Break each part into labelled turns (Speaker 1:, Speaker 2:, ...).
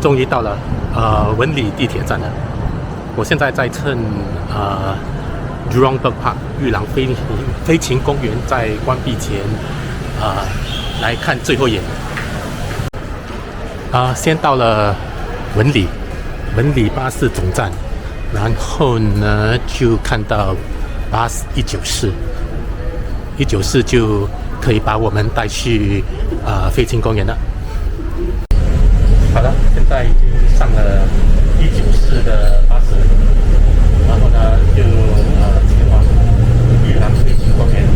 Speaker 1: 终于到了文理地铁站了。我现在在趁Jurong Bird Park 玉郎飞禽公园在关闭前来看最后一眼。先到了文理巴士总站，然后呢就看到巴士194就可以把我们带去飞禽公园了。好了，现在已经上了194的巴士，然后呢就前往玉郎飞禽公园。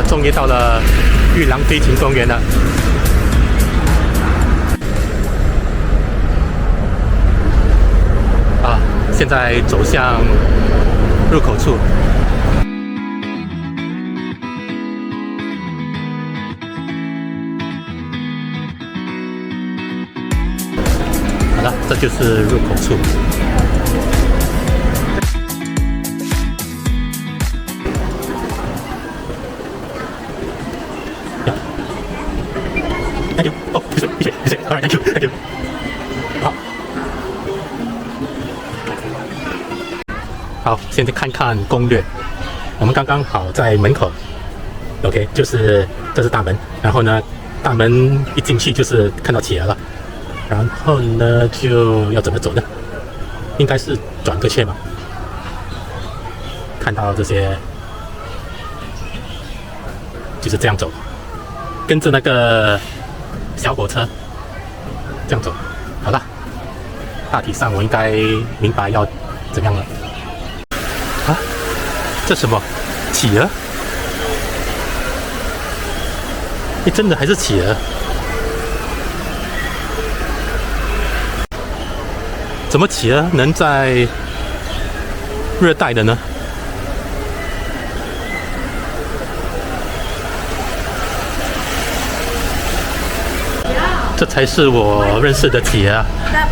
Speaker 1: 终于到了玉郎飞禽公园了。现在走向入口处。好了，这就是入口处。Thank you. 哦，谢谢。Alright, thank you. 好，现在看看攻略。我们刚刚好在门口 ，OK， 这是大门。然后呢，大门一进去就是看到企鹅了。然后呢，就要怎么走呢？应该是转个圈嘛。看到这些，就是这样走，跟着那个小火车这样走。好了，大体上我应该明白要怎么样了。这什么？企鹅？真的还是企鹅？怎么企鹅能在热带的呢？这才是我认识的企鹅，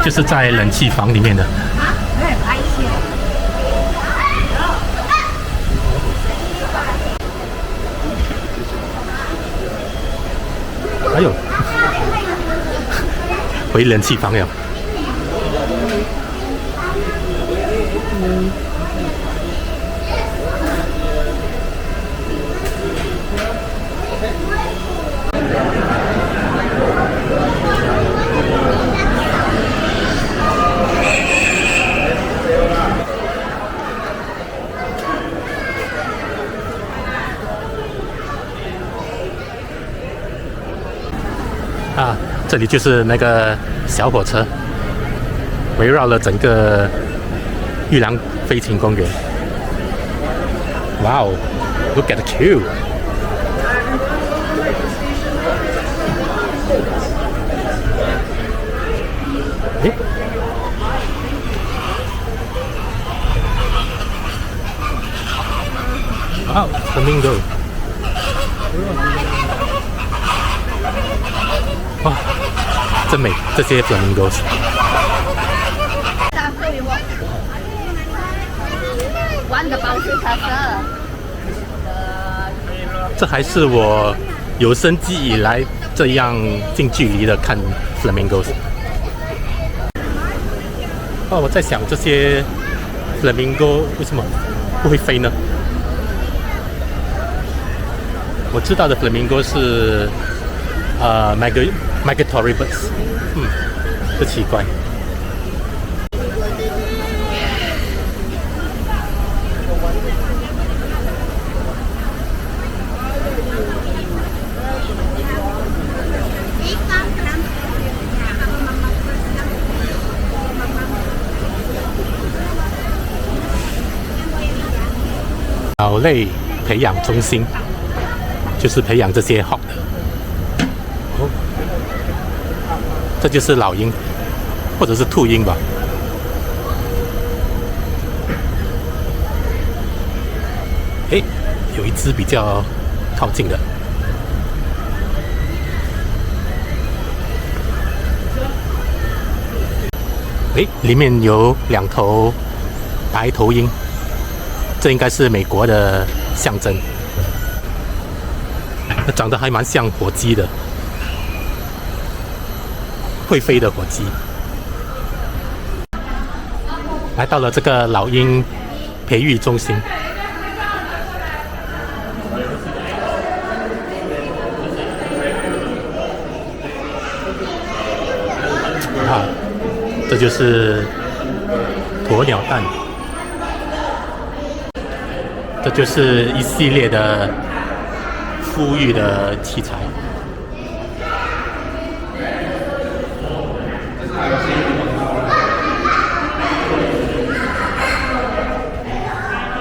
Speaker 1: 就是在冷气房里面的。哎呦，回冷气房了。这里就是那个小火车，围绕了整个玉郎飞禽公园。哇哦 ，Look at the queue！ 哇 ，Flamingo！ 哇，真美！这些 flamingos。这还是我有生记以来这样近距离的看 flamingos。我在想这些 flamingo 为什么不会飞呢？我知道的 flamingo 是migratory birds， 不奇怪。鸟类培养中心就是培养这些 hawk 的。这就是老鹰，或者是秃鹰吧。有一只比较靠近的。里面有2头白头鹰，这应该是美国的象征。那长得还蛮像火鸡的，会飞的火鸡。来到了这个老鹰培育中心。啊，这就是鸵鸟蛋，这就是一系列的孵育的器材。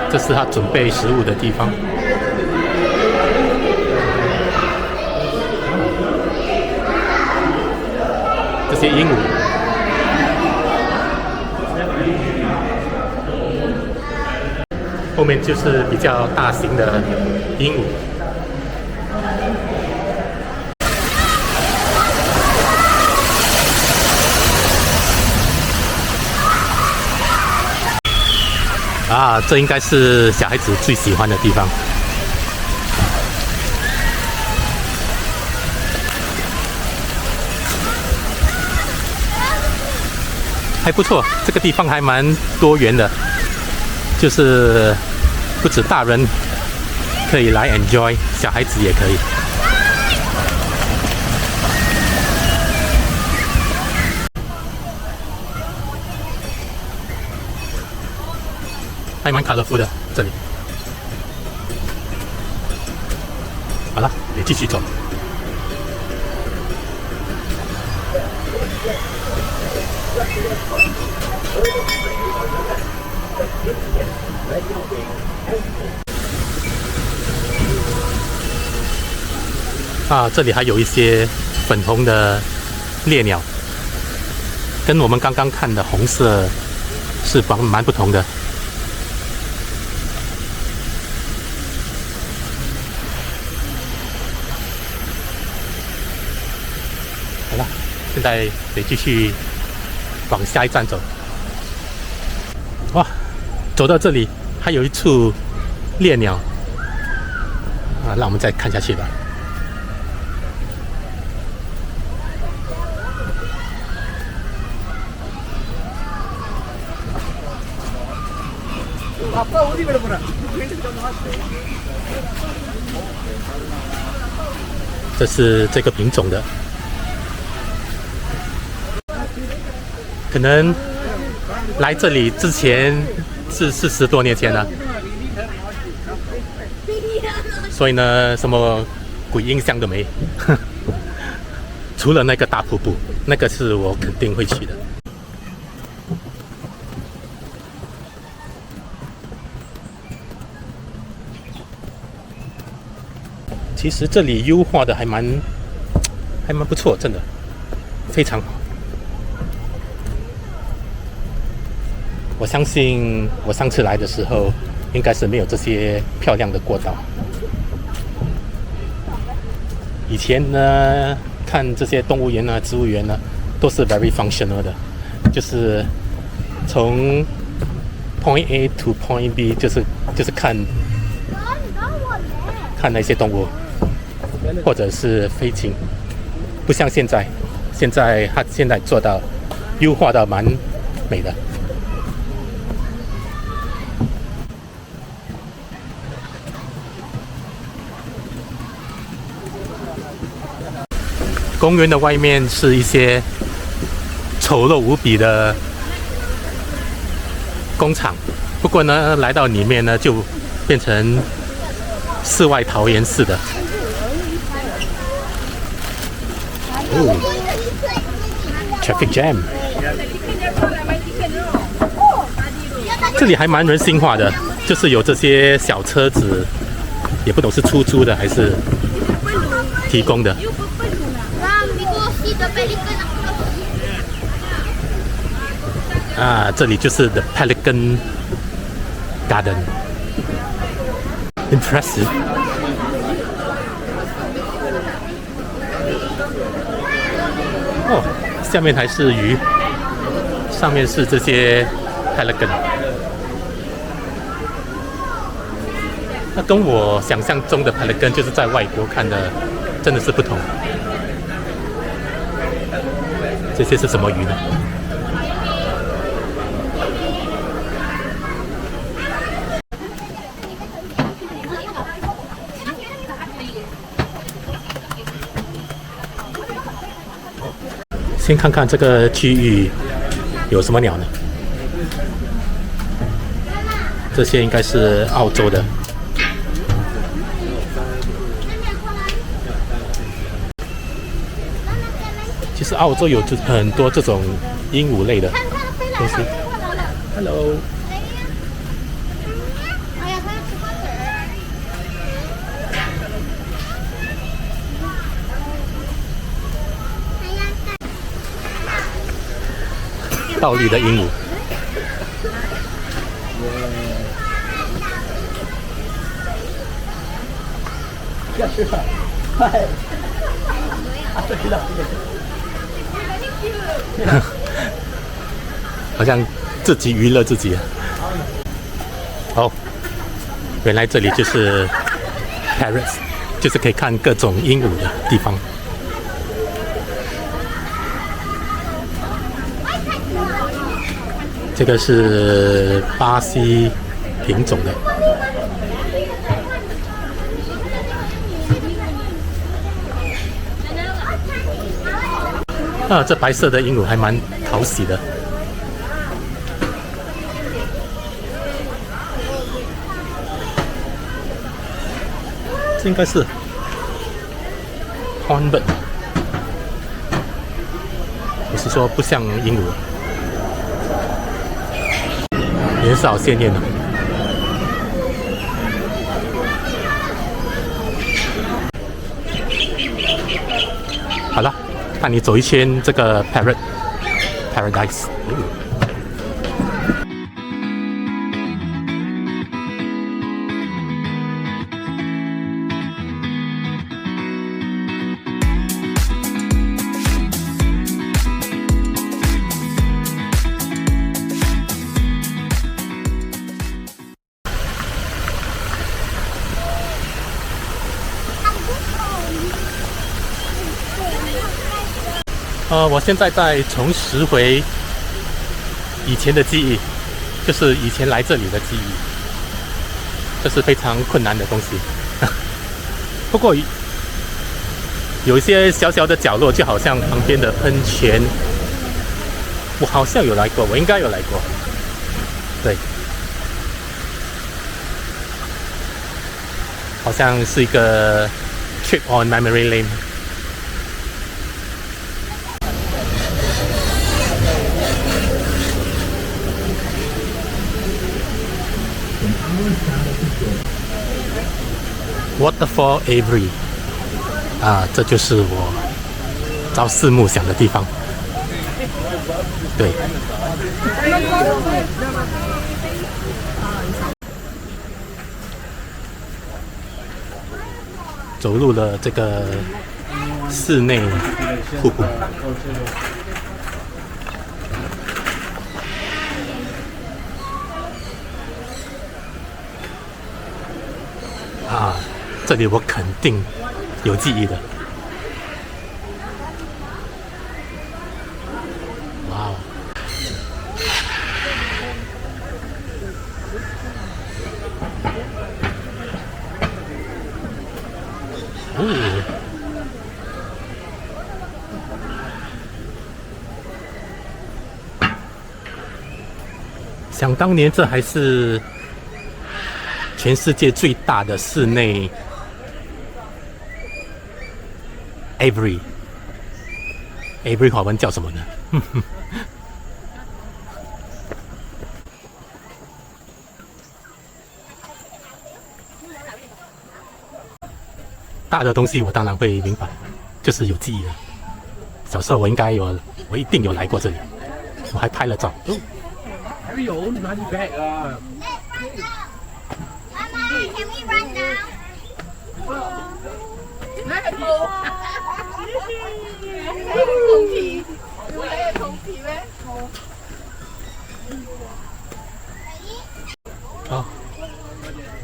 Speaker 1: 这是他准备食物的地方。这些鹦鹉，后面就是比较大型的鹦鹉。啊，这应该是小孩子最喜欢的地方。还不错，这个地方还蛮多元的，就是不止大人可以来 enjoy， 小孩子也可以。还蛮colorful的这里。好了，也继续走。啊，这里还有一些粉红的猎鸟，跟我们刚刚看的红色是蛮不同的。好了，现在得继续往下一站走。哇，走到这里还有一处猎鸟啊，让我们再看下去吧。这是这个品种的，可能来这里之前是40多年前了，所以呢，什么鬼印象都没，除了那个大瀑布，那个是我肯定会去的。其实这里优化的还蛮不错，真的非常好。我相信我上次来的时候，应该是没有这些漂亮的过道。以前呢，看这些动物园啊、植物园呢，都是 very functional 的，就是从 point A to point B， 就是看那些动物。或者是飞禽，不像现在，它现在做到优化到蛮美的。公园的外面是一些丑陋无比的工厂，不过呢，来到里面呢，就变成世外桃源似的。Traffic jam， 这里还蛮人性化的，就是有这些小车子，也不懂是出租的还是提供的。啊，这里就是 The Pelican Garden，impressive。哦，下面还是鱼，上面是这些 pelican。那跟我想象中的 Pelican 就是在外国看的，真的是不同。这些是什么鱼呢？先看看这个区域有什么鸟呢？这些应该是澳洲的。其实澳洲有很多这种鹦鹉类的东西。Hello。倒立的鹦鹉。好像自己娱乐自己。哦，原来这里就是 Paris， 就是可以看各种鹦鹉的地方。这个是巴西品种的。啊，这白色的鹦鹉还蛮讨喜的。这应该是 hornbird， 我是说不像鹦鹉，颜色好鲜艳哦。好了，带你走一圈这个 Paradise。我现在在重拾回以前的记忆，就是以前来这里的记忆，这是非常困难的东西。不过有一些小小的角落，就好像旁边的喷泉，我好像有来过，我应该有来过。对，好像是一个 trip on memory lane。Waterfall Avery， 这就是我朝思暮想的地方。对，走入了这个室内瀑布。这里我肯定有记忆的。哇哦！想当年，这还是全世界最大的室内 Avery 华文叫什么呢？大的东西我当然会明白，就是有记忆的。小时候我一定有来过这里，我还拍了照。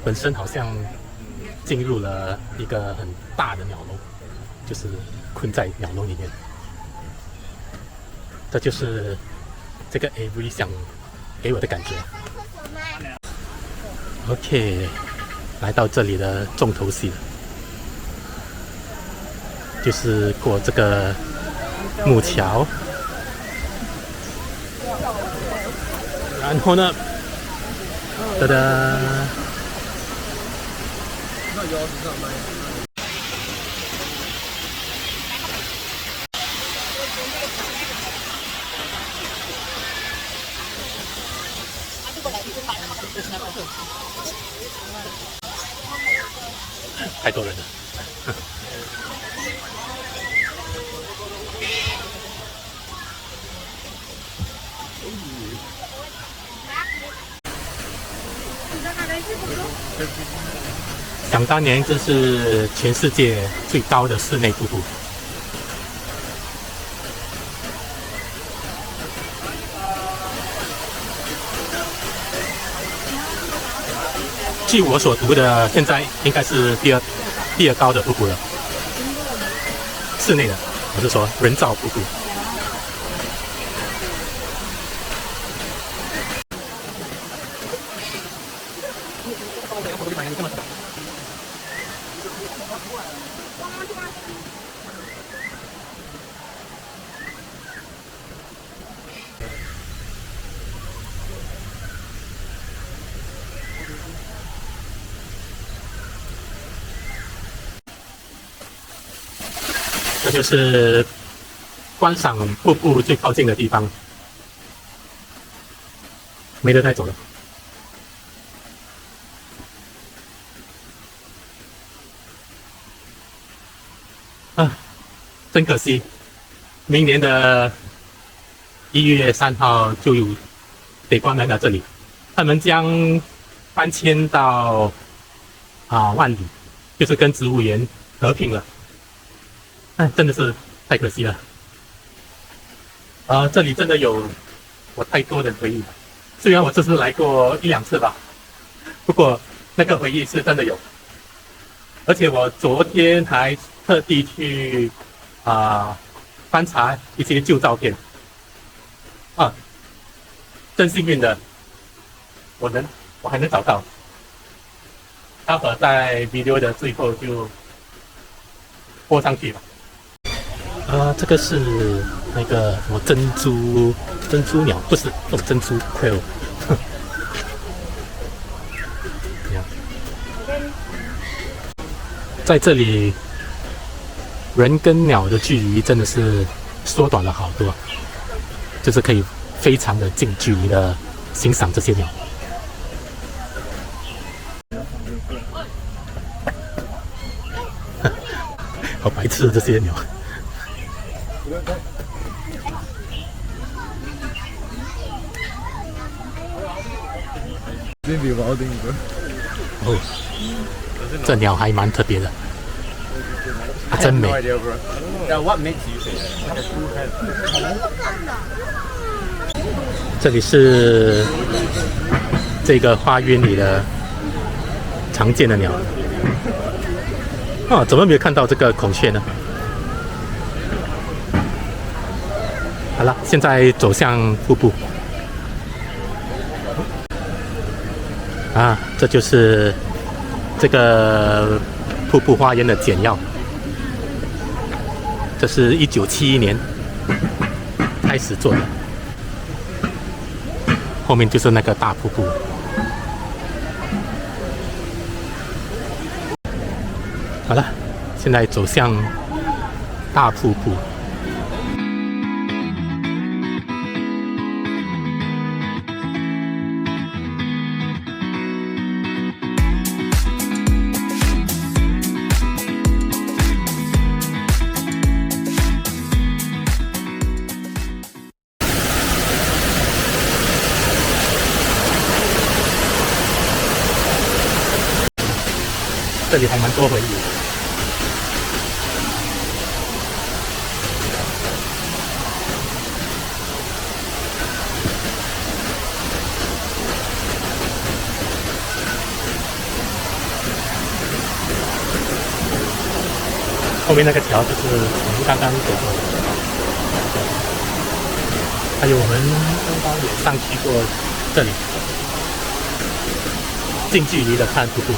Speaker 1: 本身好像进入了一个很大的鸟笼，就是困在鸟笼里面。这就是这个 AV 想给我的感觉。OK， 来到这里的重头戏了，就是过这个木桥，然后呢，哒哒。太多人了。想当年，这是全世界最高的室内瀑布。据我所读的，现在应该是第二高的瀑布了。室内的，我是说人造瀑布。这就是观赏瀑布最靠近的地方，没得带走了。啊，真可惜，明年的1月3号就得关门了。这里，他们将搬迁到万里，就是跟植物园合并了。哎，真的是太可惜了。这里真的有我太多的回忆了。虽然我这次来过1-2次吧，不过那个回忆是真的有。而且我昨天还特地去翻查一些旧照片。真幸运的，我还能找到。待会在 video 的最后就播上去吧。这个是那个什么珍珠鸟，不是那种珍珠 quail。在这里，人跟鸟的距离真的是缩短了好多，就是可以非常的近距离的欣赏这些鸟。好白痴这些鸟。哦，这鸟还蛮特别的，真美。这里是这个花园里的常见的鸟。怎么没有看到这个孔雀呢？好了，现在走向瀑布。这就是这个瀑布花园的简要。这是1971年开始做的，后面就是那个大瀑布。好了，现在走向大瀑布。这里还蛮多回忆的。面那个桥就是我们刚刚走过的，还有我们刚刚也上去过这里，近距离的看瀑布。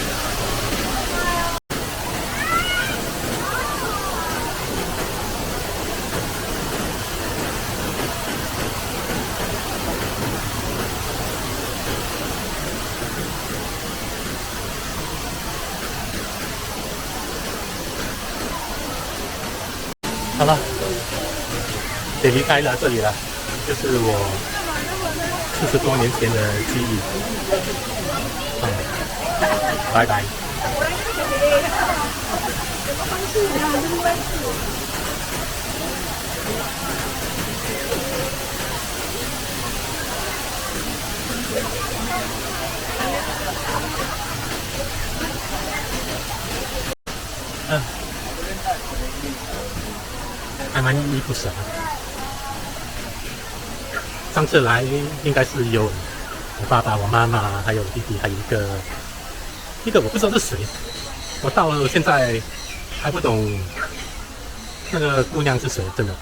Speaker 1: 好了，得离开了这里了，就是我40多年前的记忆。拜拜。还蛮依依不舍的。上次来应该是有我爸爸、我妈妈，还有弟弟，还有一个我不知道是谁。我到了现在还不懂那个姑娘是谁，真的。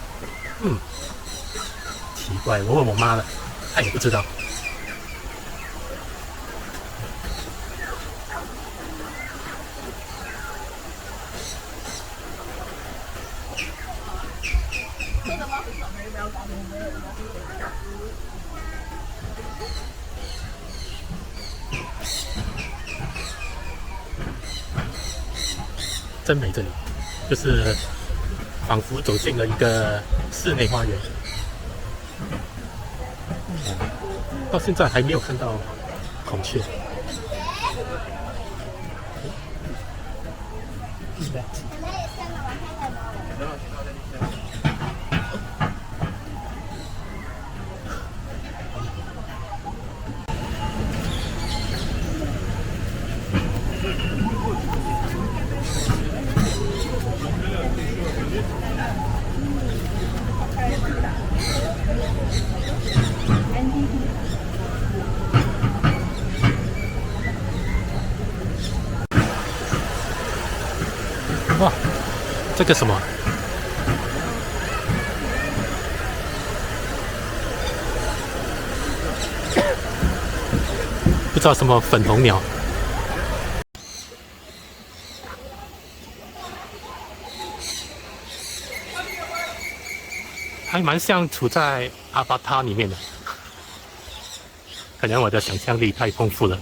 Speaker 1: 奇怪，我问我妈了，她也不知道。真美，这里就是仿佛走进了一个室内花园。到现在还没有看到孔雀。哇，这个什么？不知道什么粉红鸟。还蛮像处在阿巴塔里面的，可能我的想象力太丰富了。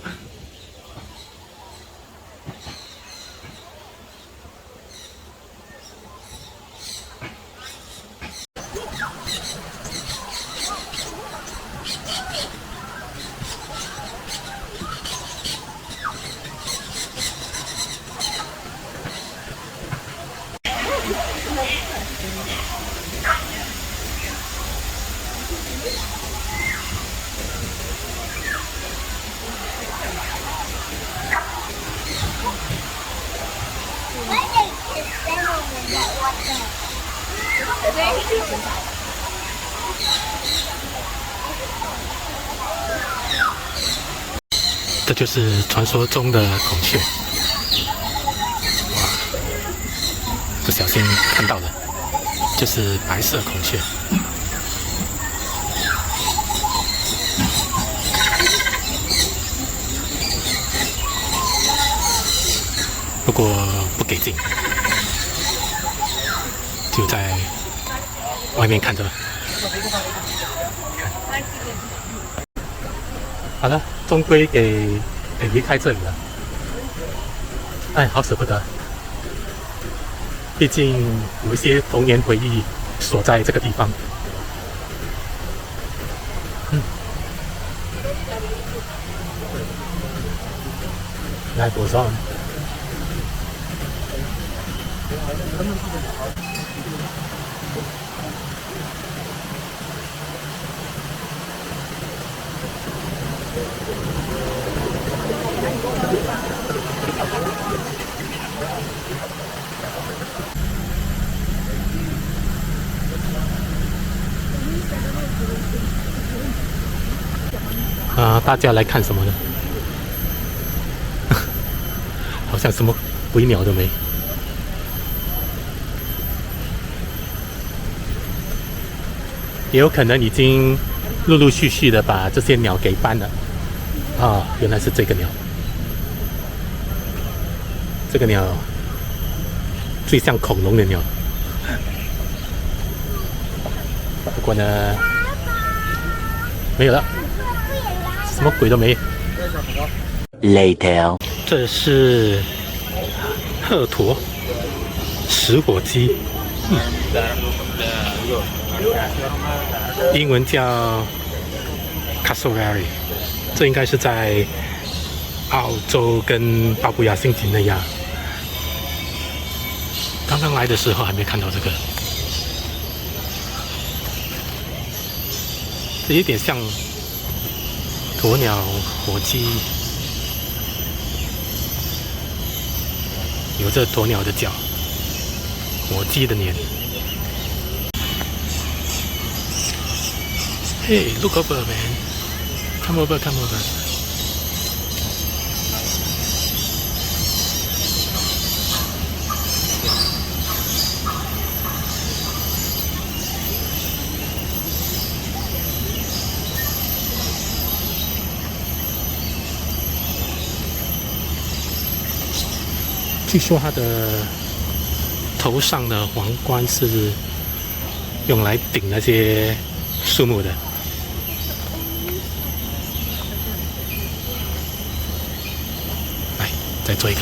Speaker 1: 这就是传说中的孔雀。哇，不小心看到了，就是白色孔雀。不过不给进，就在外面看着。好了，终归给离开这里了。哎，好舍不得。毕竟有一些童年回忆锁在这个地方。来补上。大家来看什么呢？好像什么鬼鸟都没。也有可能已经陆陆续续的把这些鸟给搬了。啊，原来是这个鸟，这个鸟最像恐龙的鸟。不过呢，没有了，什么鬼都没。Later， 这是鹤鸵食火鸡，英文叫 cassowary， 这应该是在澳洲跟巴布亚新几内亚。刚刚来的时候还没看到这个，这有点像鸵鸟火鸡，有着鸵鸟的脚，火鸡的脸。Hey, look over, man. Come over, come over. 据说它的头上的皇冠是用来顶那些树木的。来，再做一个。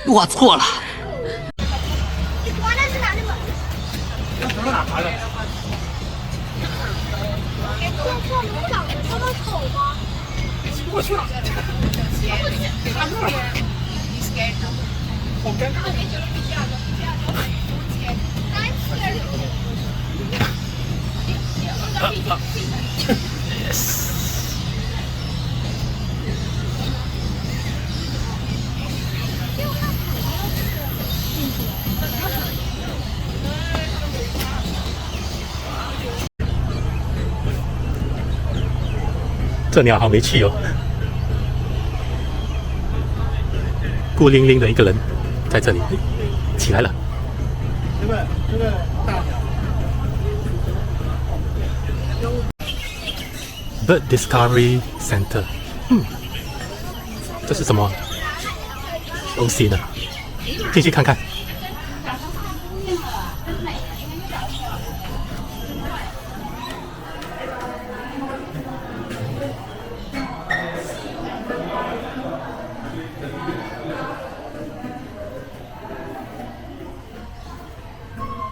Speaker 2: 我错了。
Speaker 3: 做能长得这么丑吗？我去，好尴尬。
Speaker 1: Yes。这鸟好没趣哦，孤零零的一个人在这里，起来了。
Speaker 4: 这个大鸟。
Speaker 1: Bird Discovery Center， 这是什么东西呢？进去看看。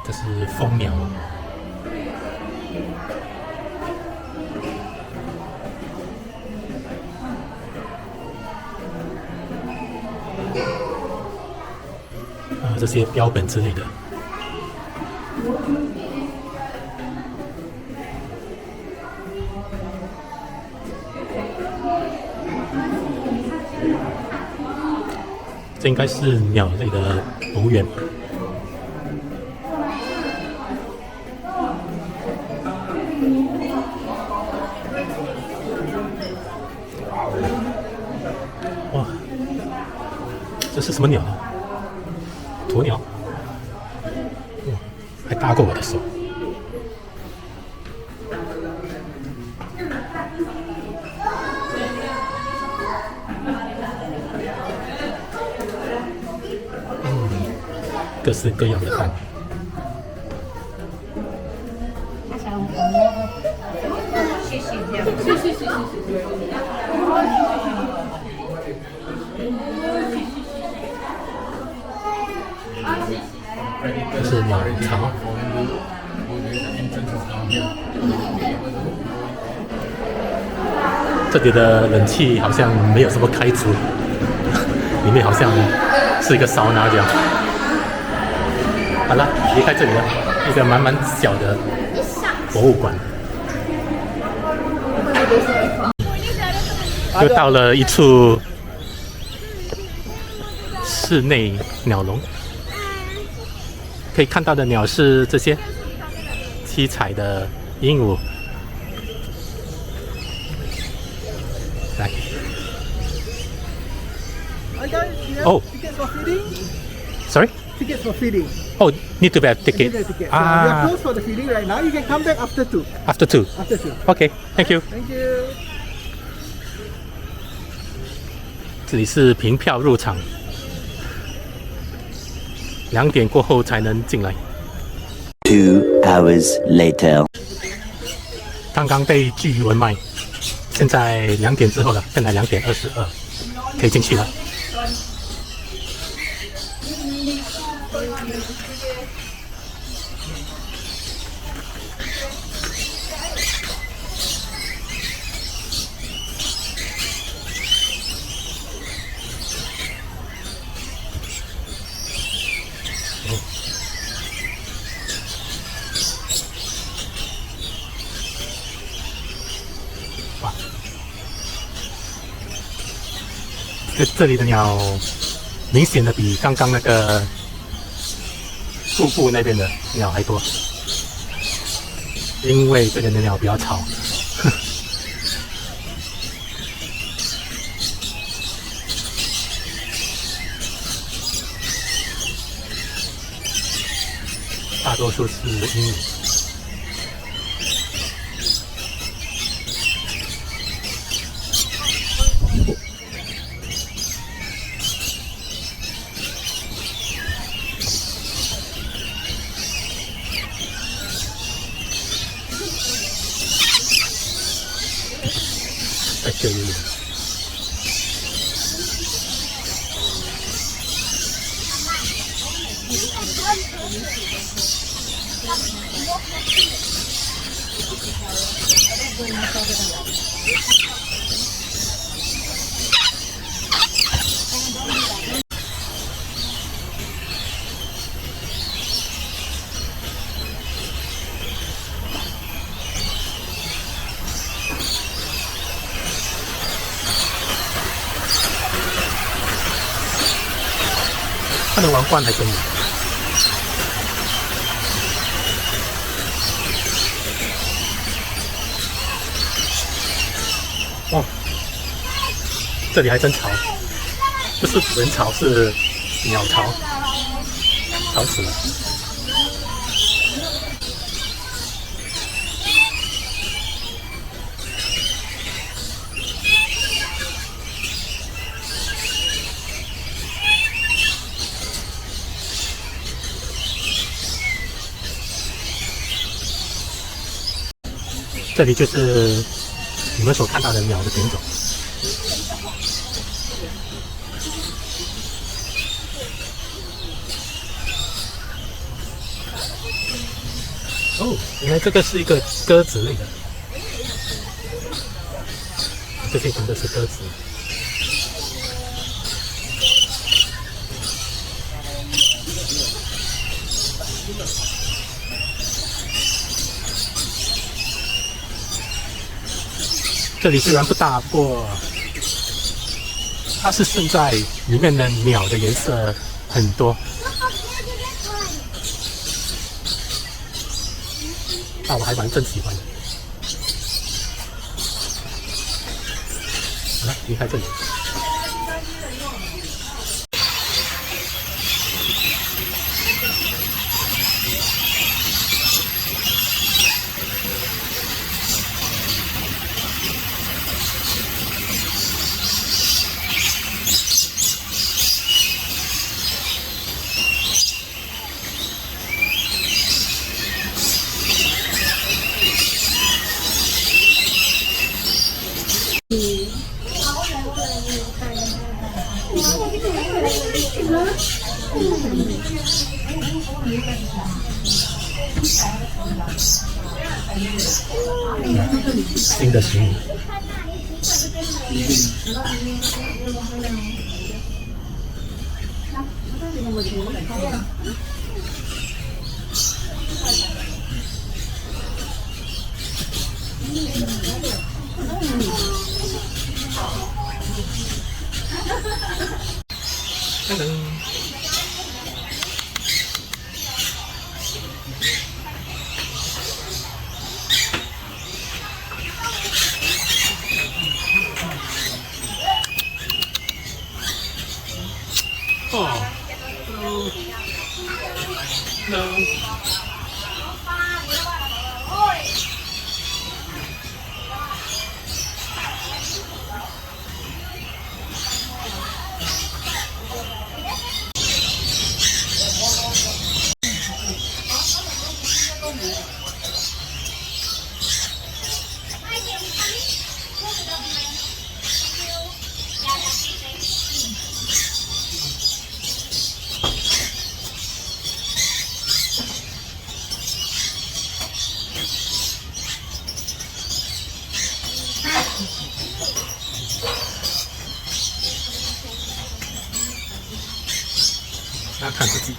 Speaker 1: 这是蜂鸟。这些标本之类的。这应该是鸟类的博物园。哇，这是什么鸟啊？鸵鸟，哇，还搭过我的手。各式各样的蛋。这是鸟巢。这里的冷气好像没有什么开足，里面好像是一个桑拿这样。好了，离开这里了，一个蛮小的博物馆。又到了一处室内鸟笼，可以看到的鸟是这些七彩的鹦鹉。来，
Speaker 4: Hi guys, you have
Speaker 1: Oh.
Speaker 4: tickets for feeding?
Speaker 1: Sorry.
Speaker 4: Tickets for feeding.
Speaker 1: Oh, need to have ticket.
Speaker 4: Need a ticket. We are
Speaker 1: Ah,
Speaker 4: closed for the feeding right now. You can come back after 2.
Speaker 1: after 2.
Speaker 4: After 2.
Speaker 1: Okay, thank you.
Speaker 4: Thank you.
Speaker 1: 这里是凭票入场，2点过后才能进来。
Speaker 2: 2 hours later.
Speaker 1: 刚刚被拒于文卖，现在2点之后了，现在2点22，可以进去了。哇，这里的鸟明显的比刚刚那个瀑布那边的鸟还多，因为这边的鸟比较吵。大多数是鹦鹉。在这里。它的王冠还真有。哇，这里还真吵，不是人潮，是鸟巢，吵死了。这里就是你们所看到的鸟的品种。哦，原来这个是一个鸽子类的，这些全都是鸽子。这里虽然不大，不过它是胜在里面的鸟的颜色很多。那我还真喜欢的。好了，离开这里。新的食物。噔噔。大家看自己。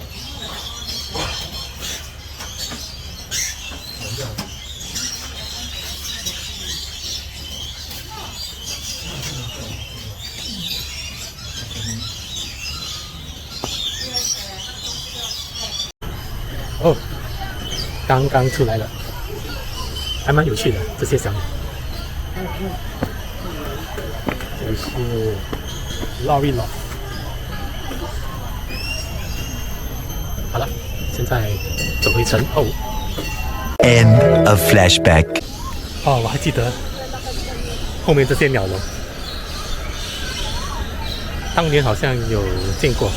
Speaker 1: 哦，刚刚出来了，还蛮有趣的这些小鸟。这里是 Lorry Loft。好了，现在走回城后。
Speaker 2: End of flashback.
Speaker 1: 哦，我还记得后面这些鸟笼，当年好像有见过。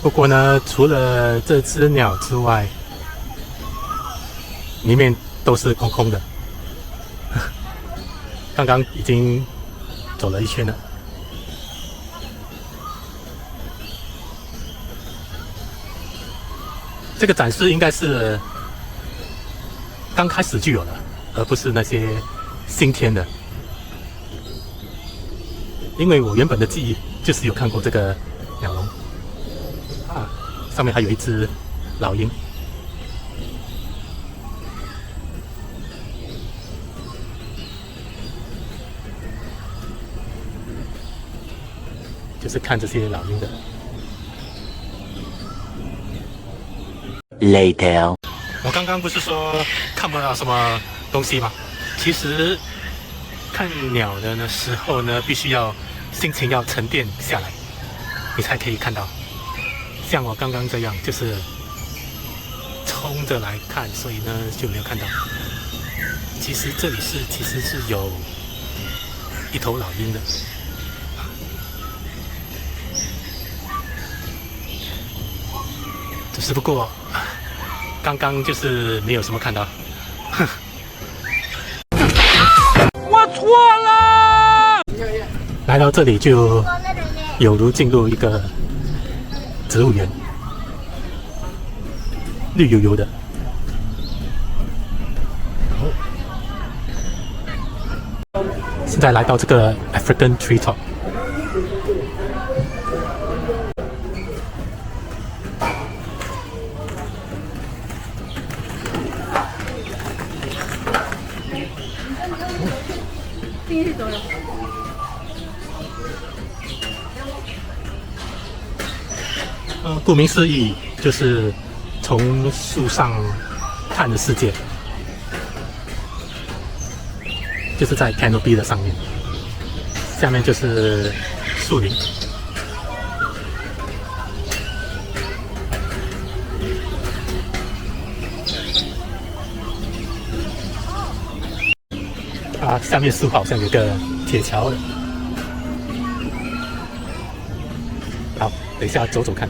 Speaker 1: 不过呢，除了这只鸟之外，里面都是空空的。刚刚已经走了一圈了。这个展示应该是刚开始就有了，而不是那些新添的。因为我原本的记忆就是有看过这个鸟笼。啊，上面还有一只老鹰。就是看这些老鹰的。
Speaker 2: Later.
Speaker 1: 我刚刚不是说看不到什么东西吗？其实看鸟的时候呢，必须要心情要沉淀下来，你才可以看到。像我刚刚这样，就是冲着来看，所以呢就没有看到。其实这里其实是有一头老鹰的，只不过刚刚就是没有什么看到。我错了。来到这里就有如进入一个植物园，绿油油的。现在来到这个 African Tree Top。顾名思义，就是从树上看的世界，就是在 canopy 的上面，下面就是树林。啊，下面树好像有个铁桥的。好，等一下走走看。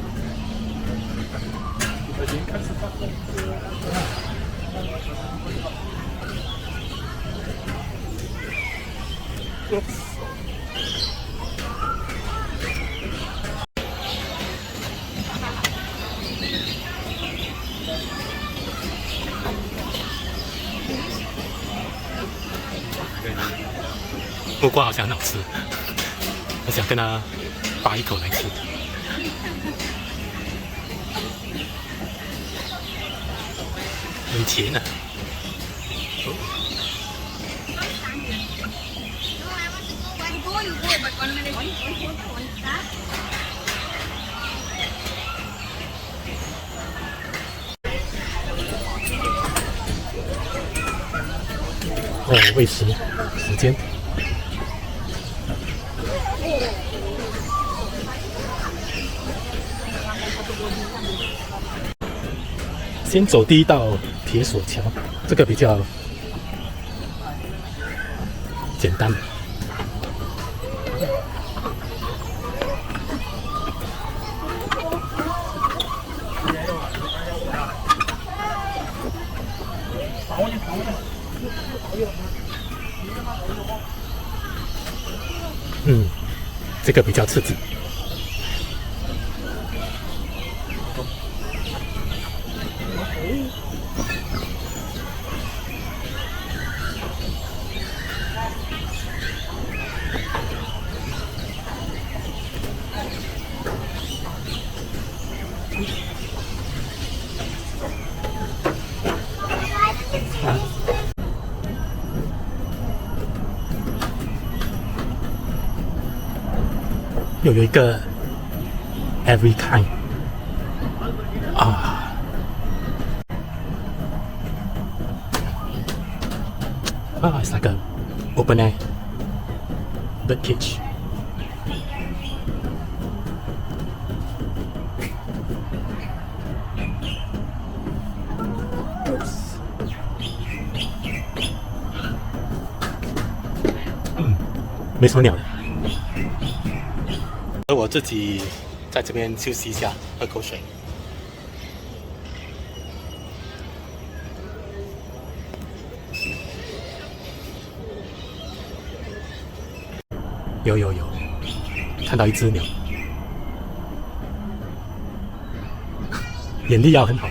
Speaker 1: 木瓜好像很好吃，我想跟他扒一口来吃。很甜啊！哦，喂食时间。先走第一道铁索桥，这个比较简单。这个比较刺激。又有一个 every kind 啊，it's like a open air bird cage。没什么鸟的。而我自己在这边休息一下，喝口水。有，看到一只鸟，眼力要很好，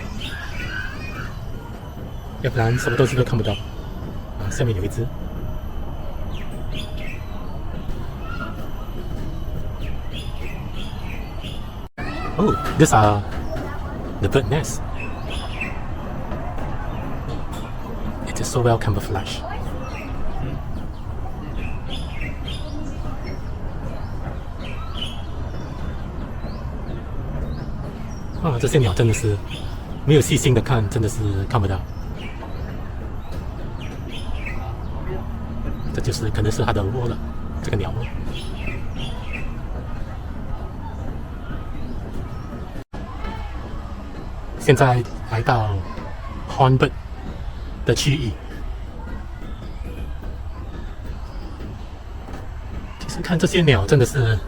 Speaker 1: 要不然什么东西都看不到。啊，下面有一只。Oh, these are the bird nests. It is so well camouflaged. Ah, 这些鸟真的是没有细心的看，真的是看不到。这就是可能是它的窝了，这个鸟窝。现在来到 Hornbird 的区域，其实看这些鸟真的是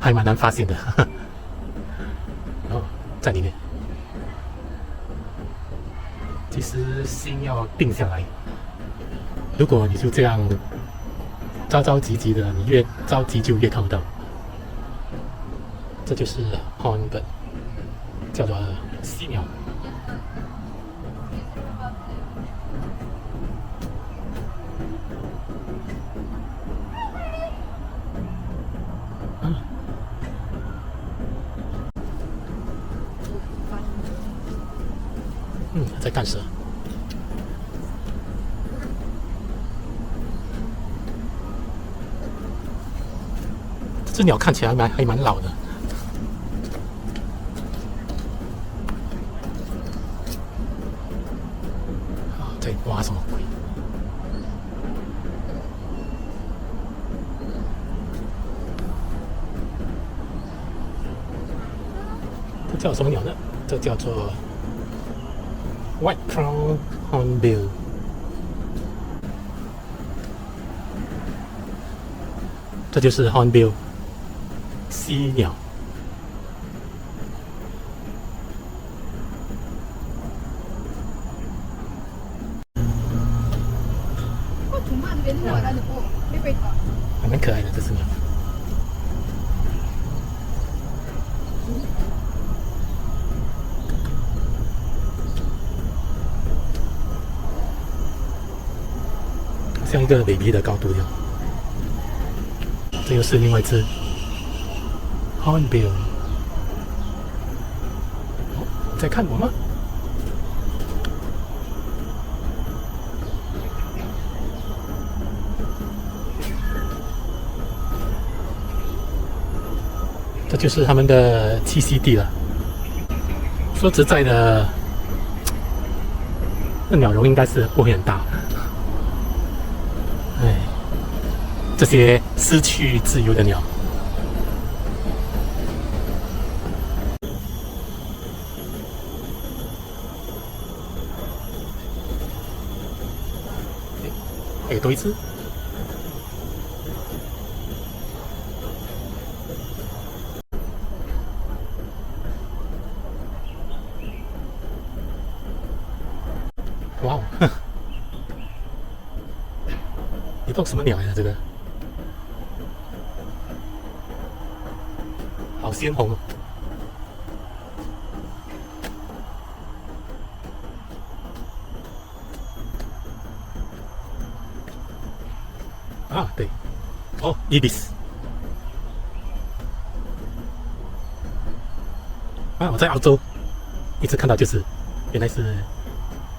Speaker 1: 还蛮难发现的。哦，在里面，其实心要定下来。如果你就这样着急的，你越着急就越看不到。这就是 Hornbird， 叫做犀鸟。在干蛇。这只鸟看起来还蛮老的。在挖什么鬼？这叫什么鸟呢？这叫做 White Crown Hornbill。这就是 Hornbill 犀鸟。还蛮可爱的这只鸟。像一个 baby 的高度一样。这又是另外一只 Hornbill。哦，你在看我吗？这就是他们的栖息地了。说实在的，那鸟笼应该是不会很大。哎，这些失去自由的鸟。还有多一只。哇哦！你放什么鸟呀？这个鲜红。啊，对，哦，Ibis。啊，我在澳洲一直看到就是，原来是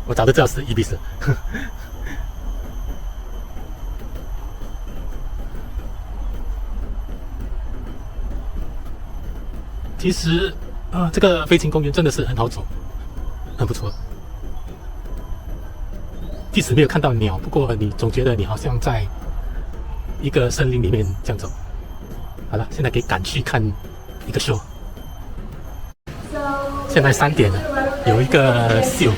Speaker 1: 我早就知道是 Ibis 了。其实这个飞行公园真的是很好走，很不错。即使没有看到鸟，不过你总觉得你好像在一个森林里面这样走。好了，现在给赶去看一个秀。现在3点了，有一个秀。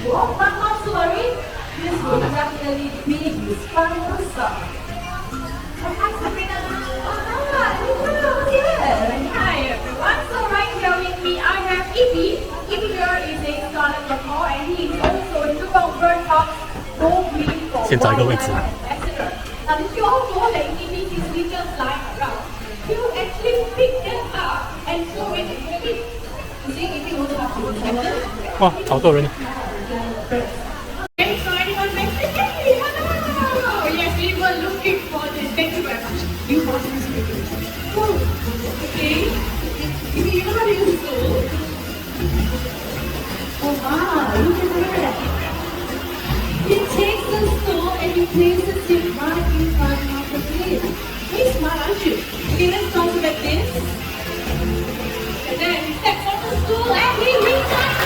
Speaker 1: 先找一个位置。哇，好多人！It
Speaker 5: takes the stool and he places it right in front of the plate. Hey, smart, aren't you? Okay, let's start like this. And then he steps on the stool and he reclines.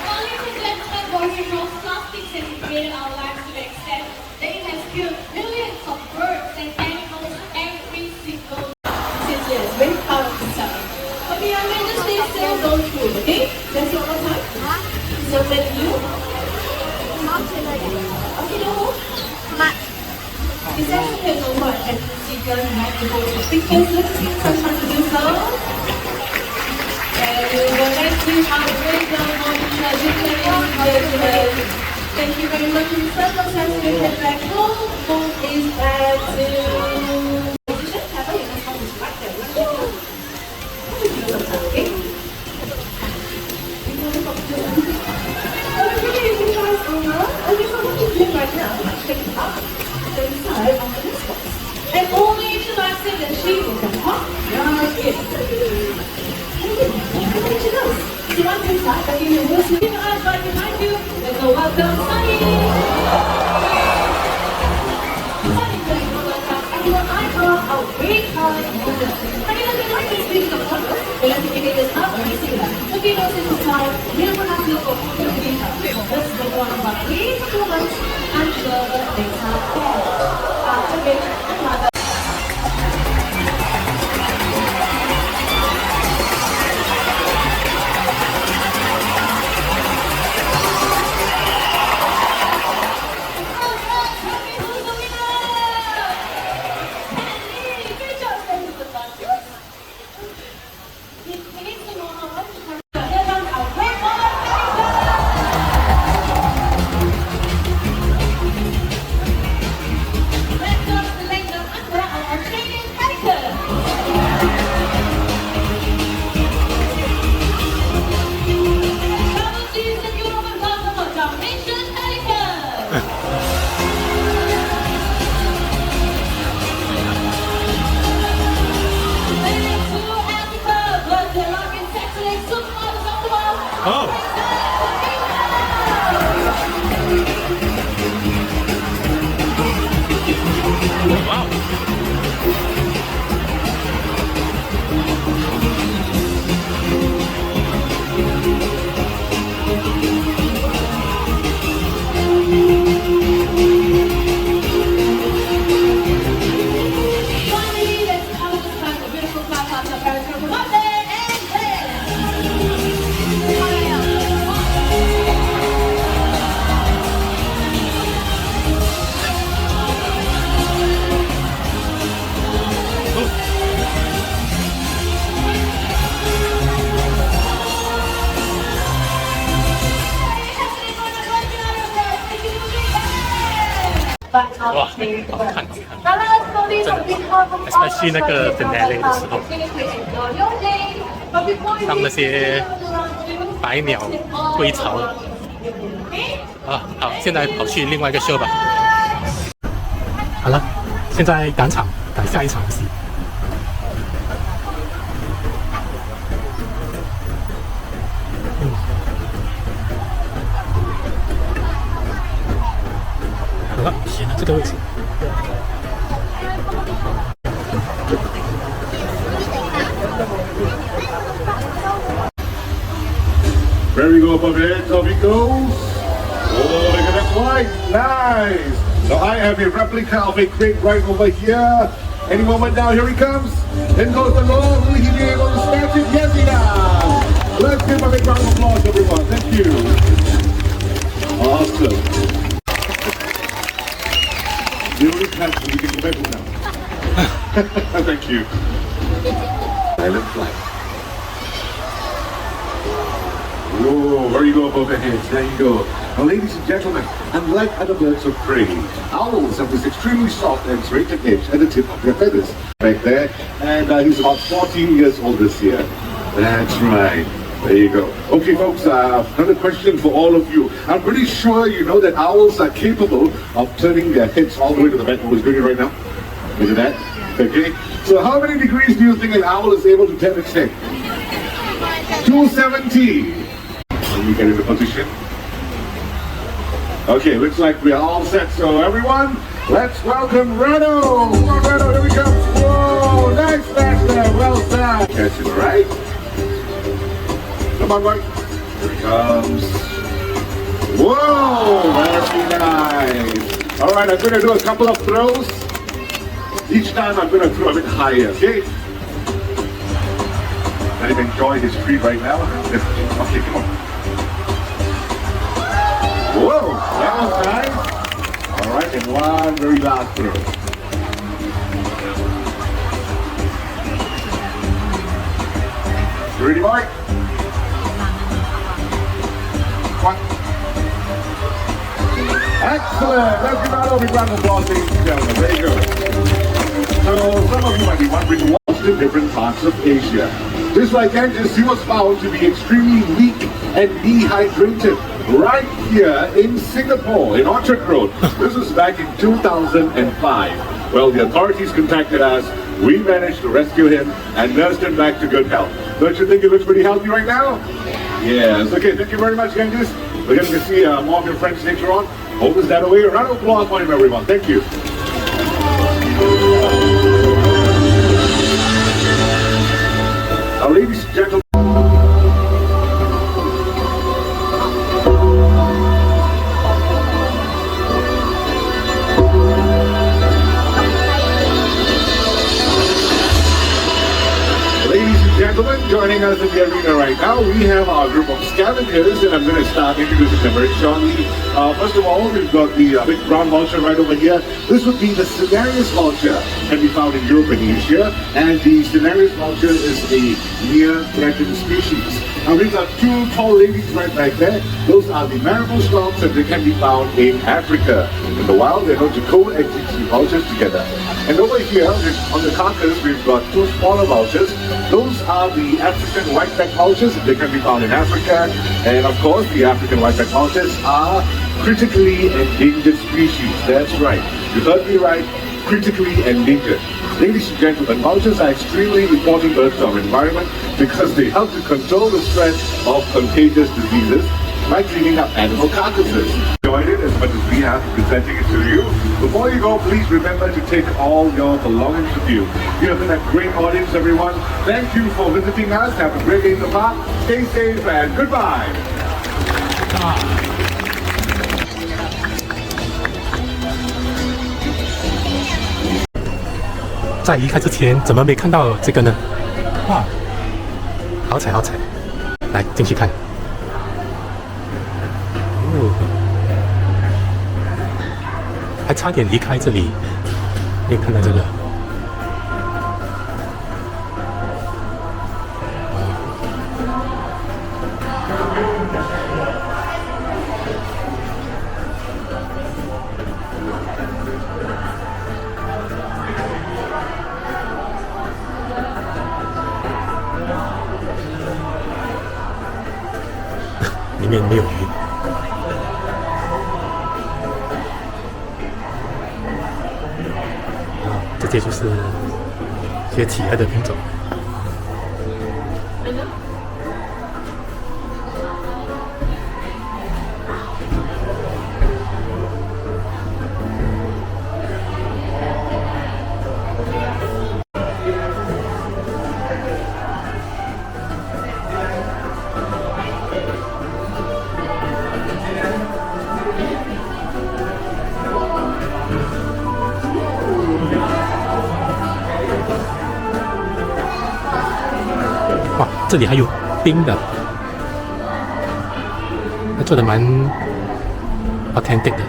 Speaker 5: Well, ladies and gentlemen, boys and girls, plastics has created our lives to the extent that it has killed millions of birds and animals every single day. Yes, very proud of himself. Okay, I'm going to stay still, don't move, okay? That's one more time. So then you? Okay, no more. Is that okay? No more. And you don't have to go to pictures. Let's take some time to do so. And we will let you have a great time on the Thank you very much. In circumstance, you can back home. Home is back to... Okay? And only if you like it, then she will come up. Yes, yes. You want to start, but you will see the eyes right behind you. Let's go welcome Sunny. Sunny, please welcome. And your eyes are a great card. And you know, the next speaking of photos, we'll have to figure this out very similar. Okay, those in the side, we don't have to look for photos. Let's go on about 3 moments and show the next half. After which, another. But
Speaker 1: 哇，好看，好看。
Speaker 5: 好了，各
Speaker 1: especially 那个 finale 的时候，当那些百鸟归巢。啊，好，现在跑去另外一个 show 吧。好了，现在赶场，赶下一场戏。好了，这个位置。
Speaker 6: There we go up ahead, up he goes. Oh, look at that white, nice. Now I have a replica of a crate right over here. Any moment now, here he comes. In goes the Lord. Will he be able to snatch it? Yes, he does. Let's give him a big round of applause, everyone. Thank you. Awesome. The only catch we can go back now. Thank you. Silent flight. Whoa, where you go above the heads? There you go. Now, ladies and gentlemen, unlike other birds of prey, owls have this extremely soft and serrated edge at the tip of their feathers. Right there. And he's about 14 years old this year. That's right. There you go. Okay, folks, another question for all of you. I'm pretty sure you know that owls are capable of turning their heads all the way to the back. He's doing it right now. Look at that. Okay. So how many degrees do you think an owl is able to turn its head? 270. Let me get into position. Okay, looks like we are all set. So everyone, let's welcome Reno. Come on, Reno, here we come. Whoa, nice match there. Well done. Catch it right. Come on, Mike. Here he comes. Whoa, very nice. All right, I'm going to do a couple of throws. Each time I'm going to throw a bit higher, okay? Let him enjoy his treat right now. Okay, come on. Whoa, that was nice. All right, and one very last throw. You ready, Mike? One. Excellent. Let's give out a big round of applause, ladies and gentlemen. Very good. So some of you might be wondering what's the different parts of Asia. Just like Angus, he was found to be extremely weak and dehydrated right here in Singapore, in Orchard Road. This was back in 2005. Well, the authorities contacted us. We managed to rescue him and nursed him back to good health. Don't you think he looks pretty healthy right now? Yes. Okay, thank you very much, Angus. We're going to see more of your friends later on. Hold us that away. A round of applause for him, everyone. Thank you. Now, ladies and gentlemen. Gentlemen, joining us in the arena right now, we have our group of scavengers, and I'm going to start introducing them very shortly. First of all, we've got the big brown vulture right over here. This would be the Cinereus vulture, can be found in Europe and Asia, and the Cinereus vulture is a near-threatened species. Now we've got two tall ladies right back there. Those are the marabou storks, and they can be found in Africa. In the wild, they're known to coexist the vultures together. And over here, on the carcass, we've got two smaller vultures. Those are the African white-backed vultures. They can be found in Africa. And of course, the African white-backed vultures are critically endangered species. That's right. You heard me right. Critically endangered. Ladies and gentlemen, vultures are extremely important birds to our environment because they help to control the spread of contagious diseases by cleaning up animal carcasses. Enjoyed it as much as we have presenting it to you. Before you go, please remember to take all your belongings with you. You have been a great audience, everyone. Thank you for visiting us. Have a great day in the park. Stay safe and goodbye.
Speaker 1: 在离开之前，怎么没看到这个呢？哇，好彩好彩！来进去看。哦，还差点离开这里，没有看到这个。里面没有鱼。这些就是一些企鹅的品种。哇，这里还有冰的，它做的蛮 authentic 的。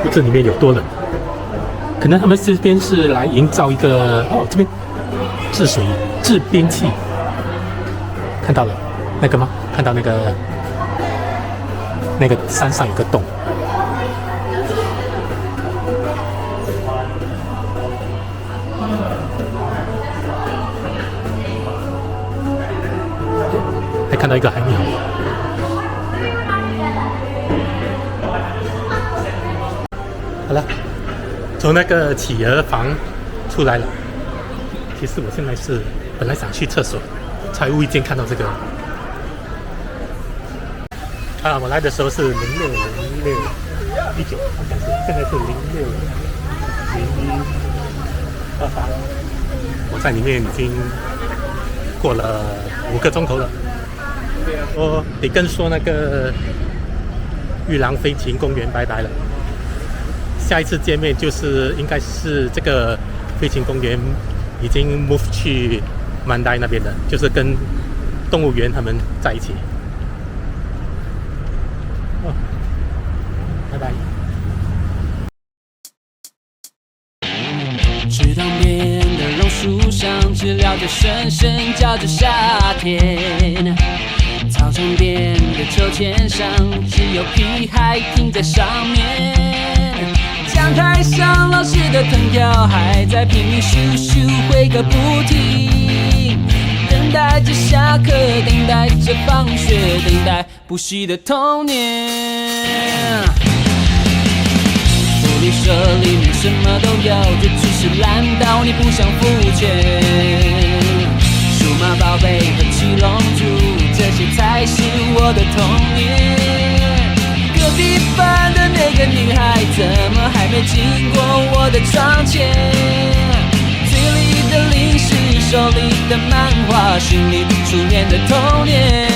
Speaker 1: 不知里面有多冷，可能他们这边是来营造一个这边制水制冰器，看到了那个吗？看到那个山上有个洞。还看到一个海鸟。好了，从那个企鹅房出来了。其实我现在是本来想去厕所，才无意间看到这个。我来的时候是060619，好像是，现在是060128。我在里面已经过了5个钟头了。我得跟说那个玉郎飞行公园拜拜了。下一次见面就是应该是这个飞行公园已经 move 去曼代那边的，就是跟动物园他们在一起。拜拜。
Speaker 7: 池塘边的榕树上，知了在声声叫着夏天。操场边的秋千上，只有屁孩停在上面。讲台上老师的藤条还在拼命咻咻挥个不停，等待着下课，等待着放学，等待补习的童年。福利社里面什么都有，这只是烂到你不想付钱。数码宝贝和七龙珠，这些才是我的童年。隔壁班的那个女孩，怎么还没经过我的窗前？嘴里的零食，手里的漫画，心里初恋的童年。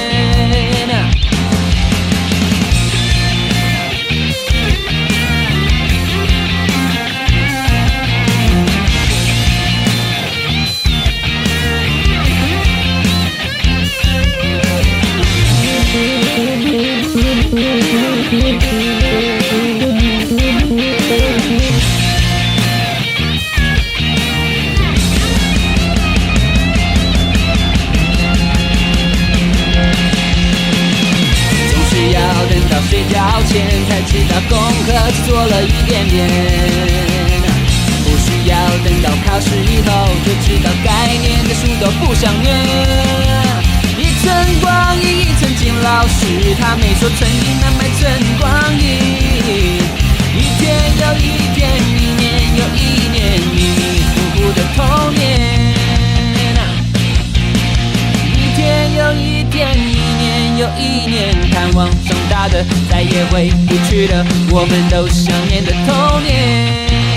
Speaker 7: 睡觉前才知道功课只做了一点点，不需要等到考试以后就知道概念的书都不想念。一寸光阴一寸金，老师他没说寸金难买寸光阴。一天又一天，一年又一年，迷迷糊糊的童年。一天又一天，一年又一年，盼望长大的再也回不去的，我们都想念的童年。